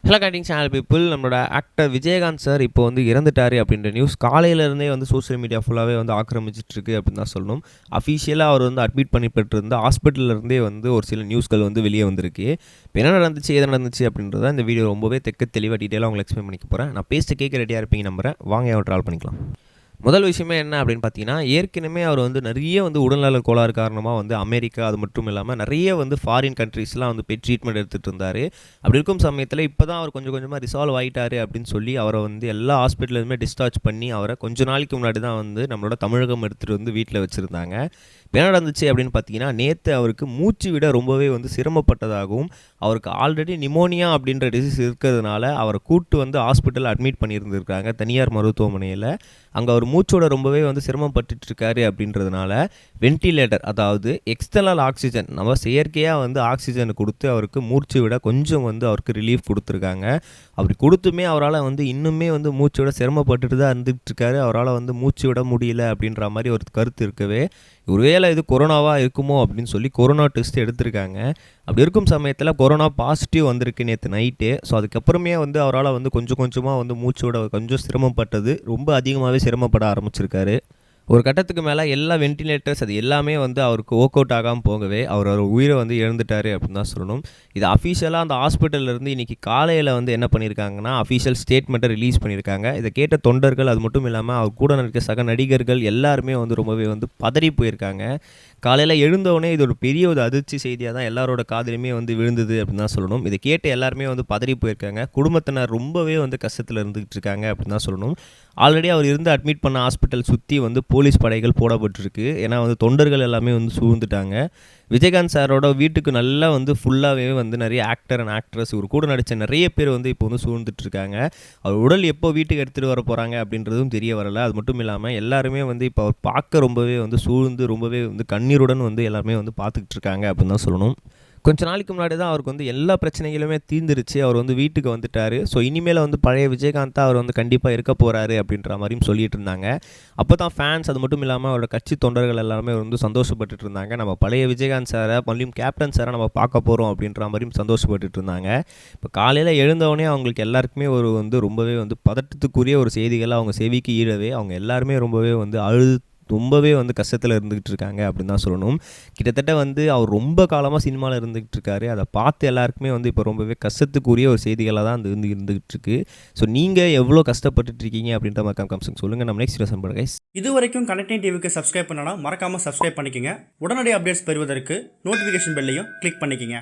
Hello cutting channel people, நம்மளோட actor Vijayakanth sir இப்போ வந்து இறந்துட்டார் அப்படின்ற நியூஸ் காலையிலேருந்தே வந்து சோஷியல் மீடியா ஃபுல்லாகவே வந்து ஆக்கிரமிச்சிட்ருக்கு அப்படின்னு தான் சொல்லணும். அஃபிஷியலாக அவர் வந்து அட்மிட் பண்ணிப்பட்டிருந்த ஹாஸ்பிட்டல்லேருந்தே வந்து ஒரு சில நியூஸ்கள் வந்து வெளியே வந்திருக்கு. இப்போ என்ன நடந்துச்சு, எது நடந்துச்சு அப்படின்றத இந்த வீடியோ ரொம்பவே தெளிவாக டீட்டெயிலாக உங்களுக்கு எக்ஸ்பிளைன் பண்ணிக்க போகிறேன். நான் பேச கேட்க ரெடியாக இருப்பீங்க நம்புறேன். வாங்க அவர் ட்ராவல் பண்ணிக்கலாம். முதல் விஷயமே என்ன அப்படின்னு பார்த்தீங்கன்னா, ஏற்கனவே அவர் வந்து நிறைய வந்து உடல்நல கோளாறு காரணமாக வந்து அமெரிக்கா, அது மட்டும் இல்லாமல் நிறைய வந்து ஃபாரின் கண்ட்ரீஸ்லாம் வந்து போய் ட்ரீட்மெண்ட் எடுத்துகிட்டு இருந்தார். அப்படி இருக்கும் சமயத்தில் இப்போ தான் அவர் கொஞ்சம் கொஞ்சமாக ரிசால்வ் ஆகிட்டார் அப்படின்னு சொல்லி அவரை வந்து எல்லா ஹாஸ்பிட்டலுமே டிஸ்சார்ஜ் பண்ணி அவரை கொஞ்ச நாளைக்கு முன்னாடி தான் வந்து நம்மளோட தமிழகம் எடுத்துகிட்டு வந்து வீட்டில் வச்சுருந்தாங்க. இப்போ என்ன நடந்துச்சு அப்படின்னு பார்த்தீங்கன்னா, நேற்று அவருக்கு மூச்சு விட ரொம்பவே வந்து சிரமப்பட்டதாகவும், அவருக்கு ஆல்ரெடி நிமோனியா அப்படின்ற டிசீஸ் இருக்கிறதுனால அவரை கூட்டு வந்து ஹாஸ்பிட்டலில் அட்மிட் பண்ணியிருந்திருக்காங்க தனியார் மருத்துவமனையில். அங்கே அவர் மூச்சோட ரொம்பவே வந்து சிரமப்பட்டு இருக்காரு அப்படின்றதுனால வென்டிலேட்டர், அதாவது எக்ஸ்டர்னல் ஆக்சிஜன், நம்ம செயற்கையாக வந்து ஆக்சிஜன் கொடுத்து அவருக்கு மூச்சு விட கொஞ்சம் வந்து அவருக்கு ரிலீஃப் கொடுத்துருக்காங்க. அப்படி கொடுத்துமே அவரால் வந்து இன்னுமே வந்து மூச்சு விட சிரமப்பட்டுட்டு தான் இருந்துகிட்டு இருக்காரு. அவரால் வந்து மூச்சு விட முடியல அப்படின்ற மாதிரி ஒரு கருத்து இருக்கவே, ஒருவேளை இது கொரோனாவாக இருக்குமோ அப்படின்னு சொல்லி கொரோனா டெஸ்ட் எடுத்திருக்காங்க. அப்படி இருக்கும் சமயத்தில் கொரோனா பாசிட்டிவ் வந்திருக்கு நேற்று நைட்டு. ஸோ அதுக்கப்புறமே வந்து அவரால் வந்து கொஞ்சம் கொஞ்சமாக வந்து மூச்சோட கொஞ்சம் சிரமப்பட்டது, ரொம்ப அதிகமாகவே சிரமப்பட ஆரம்பிச்சிருக்காரு. ஒரு கட்டத்துக்கு மேலே எல்லா வென்டிலேட்டர்ஸ் அது எல்லாமே வந்து அவருக்கு ஒர்க் அவுட் ஆகாமல் போகவே அவர் உயிரை வந்து இழந்துட்டார் அப்படின்னு தான் சொல்லணும். இது அஃபிஷியலாக அந்த ஹாஸ்பிட்டல்லேருந்து இன்றைக்கி காலையில் வந்து என்ன பண்ணியிருக்காங்கன்னா, அஃபிஷியல் ஸ்டேட்மெண்ட்டை ரிலீஸ் பண்ணியிருக்காங்க. இதை கேட்ட தொண்டர்கள், அது மட்டும் இல்லாமல் அவர் கூட இருக்க சக நடிகர்கள் எல்லாருமே வந்து ரொம்பவே வந்து பதறி போயிருக்காங்க. காலையில் எழுந்தவுடனே இது ஒரு பெரிய ஒரு அதிர்ச்சி செய்தியாக தான் எல்லாரோட காதிலுமே வந்து விழுந்தது அப்படின்னு தான் சொல்லணும். இதை கேட்டு எல்லாருமே வந்து பதறி போயிருக்காங்க. குடும்பத்தினர் ரொம்பவே வந்து கஷ்டத்தில் இருந்துகிட்டு இருக்காங்க அப்படின்னு தான் சொல்லணும். ஆல்ரெடி அவர் இருந்து அட்மிட் பண்ண ஹாஸ்பிட்டல் சுற்றி வந்து போலீஸ் படைகள் போடப்பட்டிருக்கு. ஏன்னா வந்து தொண்டர்கள் எல்லாமே வந்து சூழ்ந்துட்டாங்க. விஜயகாந்த் சாரோட வீட்டுக்கு நல்லா வந்து ஃபுல்லாகவே வந்து நிறைய ஆக்டர் அண்ட் ஆக்ட்ரஸ், இவர் கூட நடித்த நிறைய பேர் வந்து இப்போ வந்து சூழ்ந்துட்டுருக்காங்க. அவர் உடல் எப்போ வீட்டுக்கு எடுத்துகிட்டு வர போகிறாங்க அப்படின்றதும் தெரிய வரலை. அது மட்டும் இல்லாமல் எல்லாருமே வந்து இப்போ அவர் பார்க்க ரொம்பவே வந்து சூழ்ந்து ரொம்பவே வந்து கண்ணீருடன் வந்து எல்லாருமே வந்து பார்த்துக்கிட்டு இருக்காங்க அப்படின்னு தான் சொல்லணும். கொஞ்ச நாளைக்கு முன்னாடி தான் அவருக்கு வந்து எல்லா பிரச்சனைகளுமே தீர்ந்துருச்சு. அவர் வந்து வீட்டுக்கு வந்துட்டார். ஸோ இனிமேல் வந்து பழைய விஜயகாந்த் அவர் வந்து கண்டிப்பாக இருக்க போகிறாரு அப்படின்ற மாதிரியும் சொல்லிட்டு இருந்தாங்க. அப்போ தான் ஃபேன்ஸ், அது மட்டும் இல்லாமல் அவரோட கட்சி தொண்டர்கள் எல்லாருமே வந்து சந்தோஷப்பட்டுட்டு இருந்தாங்க. நம்ம பழைய விஜயகாந்த் சாரை மறுபடியும் கேப்டன் சாரை நம்ம பார்க்க போகிறோம் அப்படின்ற மாதிரியும் சந்தோஷப்பட்டுட்டு இருந்தாங்க. இப்போ காலையில் எழுந்தவொடனே அவங்களுக்கு எல்லாருக்குமே ஒரு வந்து ரொம்பவே வந்து பதட்டத்துக்குரிய ஒரு செய்திகளை அவங்க செவிக்கு ஈழவே அவங்க எல்லாருமே ரொம்பவே வந்து ரொம்பவே வந்து கஷ்டத்தில் இருந்துகிட்டு இருக்காங்க அப்படின்னு தான் சொல்லணும். கிட்டத்தட்ட வந்து அவர் ரொம்ப காலமாக சினிமாவில் இருந்துகிட்டு இருக்காரு. அதை பார்த்து எல்லாருக்குமே வந்து இப்போ ரொம்பவே கஷ்டத்துக்குரிய ஒரு செய்திகளாக தான் வந்து இருந்துகிட்டு இருக்கு. ஸோ நீங்கள் எவ்வளோ கஷ்டப்பட்டுட்டு இருக்கீங்க அப்படின்ற மாதிரி கம்சன் சொல்லுங்கள். நம்ம நெக்ஸ்ட் வீடியோ பண்ணுறேன் கைஸ். இது வரைக்கும் கனெக்டிங் டிவிக்கு சப்ஸ்கிரைப் பண்ணனா மறக்காமல் சப்ஸ்கிரைப் பண்ணிக்கங்க. உடனடி அப்டேட்ஸ் பெறுவதற்கு நோட்டிஃபிகேஷன் பெல்லையும் கிளிக் பண்ணிக்கங்க.